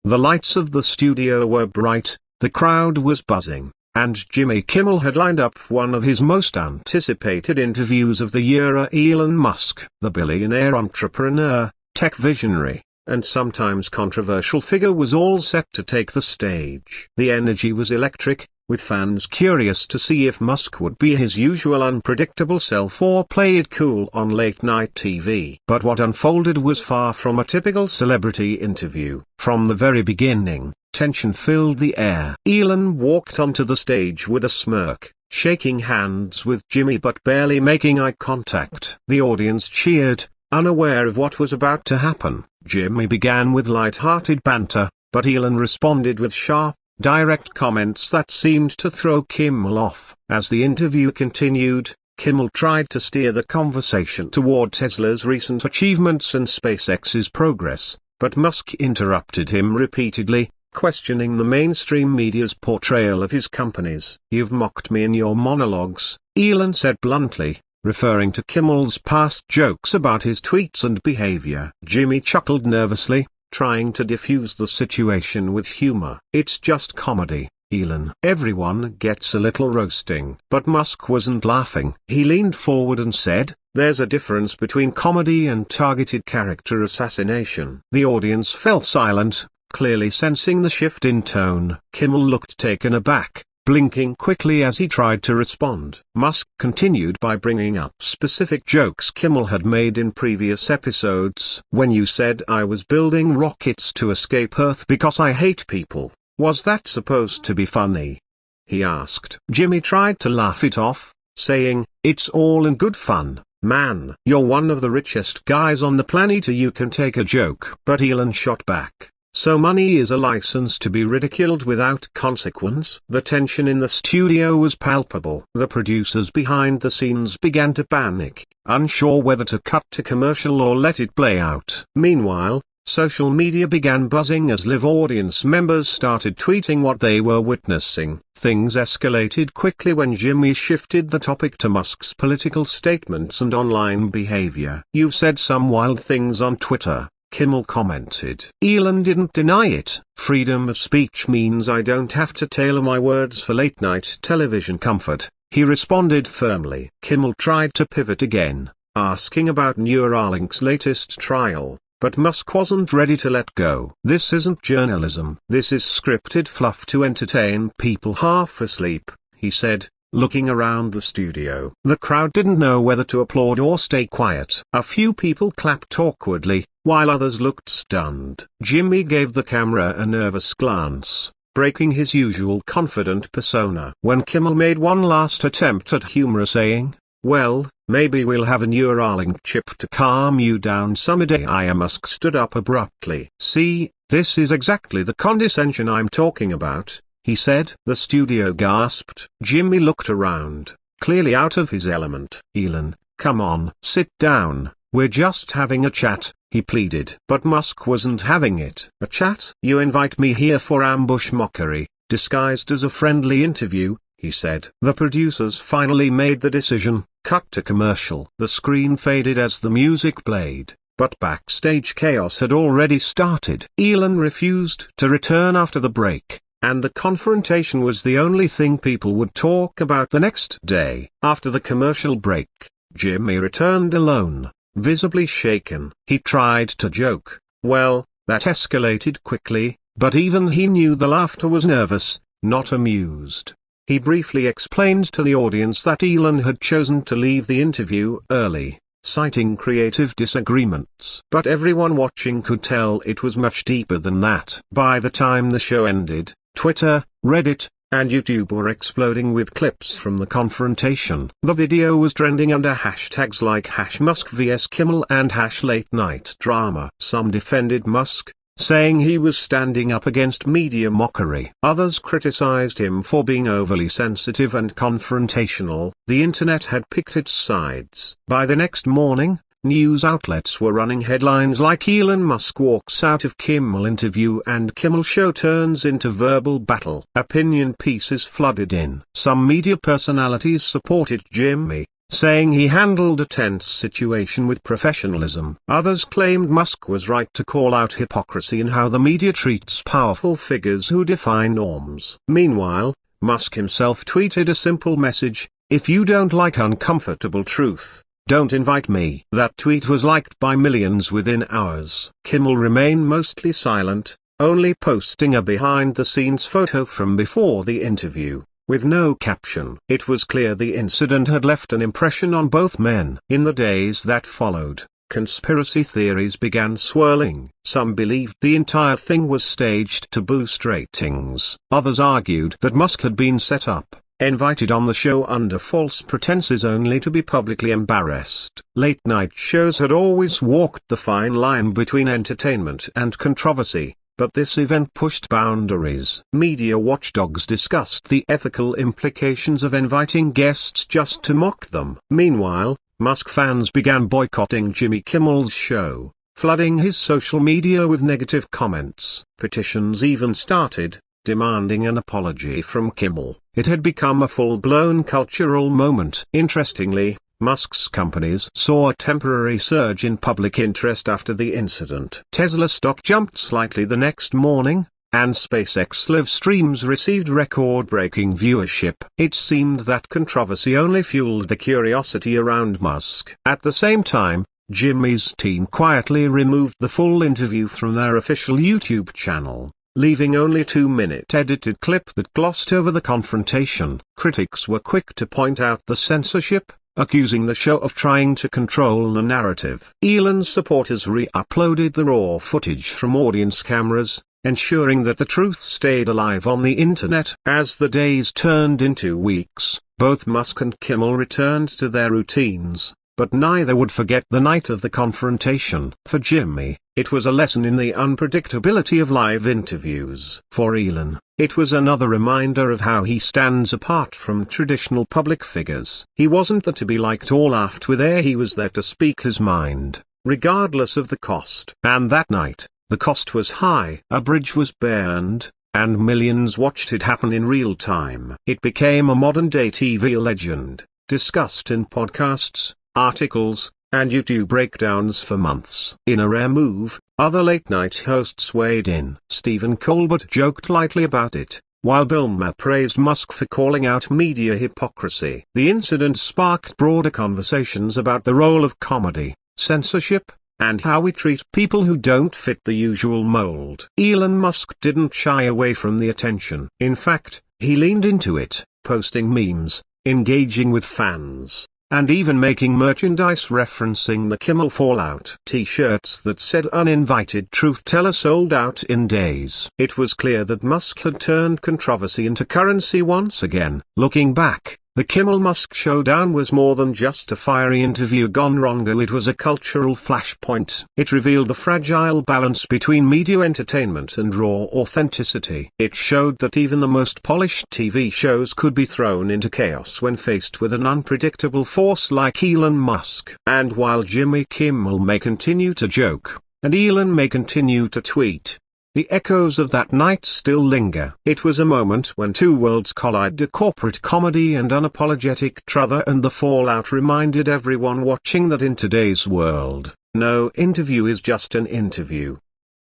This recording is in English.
The lights of the studio were bright, the crowd was buzzing, and Jimmy Kimmel had lined up one of his most anticipated interviews of the year. Elon Musk, the billionaire entrepreneur, tech visionary, and sometimes controversial figure, was all set to take the stage. The energy was electric, with fans curious to see if Musk would be his usual unpredictable self or play it cool on late-night TV. But what unfolded was far from a typical celebrity interview. From the very beginning, tension filled the air. Elon walked onto the stage with a smirk, shaking hands with Jimmy but barely making eye contact. The audience cheered, unaware of what was about to happen. Jimmy began with light-hearted banter, but Elon responded with sharp, direct comments that seemed to throw Kimmel off. As the interview continued, Kimmel tried to steer the conversation toward Tesla's recent achievements and SpaceX's progress, but Musk interrupted him repeatedly, questioning the mainstream media's portrayal of his companies. "You've mocked me in your monologues," Elon said bluntly, referring to Kimmel's past jokes about his tweets and behavior. Jimmy chuckled nervously, trying to diffuse the situation with humor. "It's just comedy, Elon. Everyone gets a little roasting." But Musk wasn't laughing. He leaned forward and said, "There's a difference between comedy and targeted character assassination." The audience fell silent, clearly sensing the shift in tone. Kimmel looked taken aback, blinking quickly as he tried to respond. Musk continued by bringing up specific jokes Kimmel had made in previous episodes. "When you said I was building rockets to escape Earth because I hate people, was that supposed to be funny?" he asked. Jimmy tried to laugh it off, saying, "It's all in good fun, man. You're one of the richest guys on the planet, you can take a joke." But Elon shot back, "So money is a license to be ridiculed without consequence?" The tension in the studio was palpable. The producers behind the scenes began to panic, unsure whether to cut to commercial or let it play out. Meanwhile, social media began buzzing as live audience members started tweeting what they were witnessing. Things escalated quickly when Jimmy shifted the topic to Musk's political statements and online behavior. "You've said some wild things on Twitter," Kimmel commented. Elon didn't deny it. "Freedom of speech means I don't have to tailor my words for late-night television comfort," he responded firmly. Kimmel tried to pivot again, asking about Neuralink's latest trial, but Musk wasn't ready to let go. "This isn't journalism. This is scripted fluff to entertain people half asleep," he said, looking around the studio. The crowd didn't know whether to applaud or stay quiet. A few people clapped awkwardly, while others looked stunned. Jimmy gave the camera a nervous glance, breaking his usual confident persona. When Kimmel made one last attempt at humor, saying, "Well, maybe we'll have a Neuralink chip to calm you down someday," Musk stood up abruptly. "See, this is exactly the condescension I'm talking about," he said. The studio gasped. Jimmy looked around, clearly out of his element. "Elon, come on, sit down, we're just having a chat," he pleaded. But Musk wasn't having it. "A chat? You invite me here for ambush mockery, disguised as a friendly interview," he said. The producers finally made the decision, cut to commercial. The screen faded as the music played, but backstage chaos had already started. Elon refused to return after the break, and the confrontation was the only thing people would talk about the next day. After the commercial break, Jimmy returned alone, visibly shaken. He tried to joke. Well, that escalated quickly, but even he knew the laughter was nervous, not amused. He briefly explained to the audience that Elon had chosen to leave the interview early, citing creative disagreements. But everyone watching could tell it was much deeper than that. By the time the show ended, Twitter, Reddit, and YouTube were exploding with clips from the confrontation. The video was trending under hashtags like #Musk vs Kimmel and #LateNightDrama. Some defended Musk, saying he was standing up against media mockery. Others criticized him for being overly sensitive and confrontational. The internet had picked its sides. By the next morning, news outlets were running headlines like "Elon Musk walks out of Kimmel interview and Kimmel show turns into verbal battle." Opinion pieces flooded in. Some media personalities supported Jimmy, saying he handled a tense situation with professionalism. Others claimed Musk was right to call out hypocrisy in how the media treats powerful figures who defy norms. Meanwhile, Musk himself tweeted a simple message: "If you don't like uncomfortable truth, don't invite me." That tweet was liked by millions within hours. Kimmel remained mostly silent, only posting a behind-the-scenes photo from before the interview, with no caption. It was clear the incident had left an impression on both men. In the days that followed, conspiracy theories began swirling. Some believed the entire thing was staged to boost ratings. Others argued that Musk had been set up, invited on the show under false pretenses only to be publicly embarrassed. Late-night shows had always walked the fine line between entertainment and controversy, but this event pushed boundaries. Media watchdogs discussed the ethical implications of inviting guests just to mock them. Meanwhile, Musk fans began boycotting Jimmy Kimmel's show, flooding his social media with negative comments. Petitions even started, demanding an apology from Kimmel. It had become a full-blown cultural moment. Interestingly, Musk's companies saw a temporary surge in public interest after the incident. Tesla stock jumped slightly the next morning, and SpaceX live streams received record-breaking viewership. It seemed that controversy only fueled the curiosity around Musk. At the same time, Jimmy's team quietly removed the full interview from their official YouTube channel, leaving only a 2-minute edited clip that glossed over the confrontation. Critics were quick to point out the censorship, accusing the show of trying to control the narrative. Elon's supporters re-uploaded the raw footage from audience cameras, ensuring that the truth stayed alive on the internet. As the days turned into weeks, both Musk and Kimmel returned to their routines, but neither would forget the night of the confrontation. For Jimmy, it was a lesson in the unpredictability of live interviews. For Elon, it was another reminder of how he stands apart from traditional public figures. He wasn't there to be liked or laughed with air, he was there to speak his mind, regardless of the cost. And that night, the cost was high. A bridge was burned, and millions watched it happen in real time. It became a modern-day TV legend, discussed in podcasts, articles, and YouTube breakdowns for months. In a rare move, other late-night hosts weighed in. Stephen Colbert joked lightly about it, while Bill Maher praised Musk for calling out media hypocrisy. The incident sparked broader conversations about the role of comedy, censorship, and how we treat people who don't fit the usual mold. Elon Musk didn't shy away from the attention. In fact, he leaned into it, posting memes, engaging with fans, and even making merchandise referencing the Kimmel fallout. T-shirts that said "Uninvited Truth Teller" sold out in days. It was clear that Musk had turned controversy into currency once again. Looking back, the Kimmel-Musk showdown was more than just a fiery interview gone wrong. It was a cultural flashpoint. It revealed the fragile balance between media entertainment and raw authenticity. It showed that even the most polished TV shows could be thrown into chaos when faced with an unpredictable force like Elon Musk. And while Jimmy Kimmel may continue to joke, and Elon may continue to tweet, the echoes of that night still linger. It was a moment when two worlds collided: corporate comedy and unapologetic truth, and the fallout reminded everyone watching that in today's world, no interview is just an interview.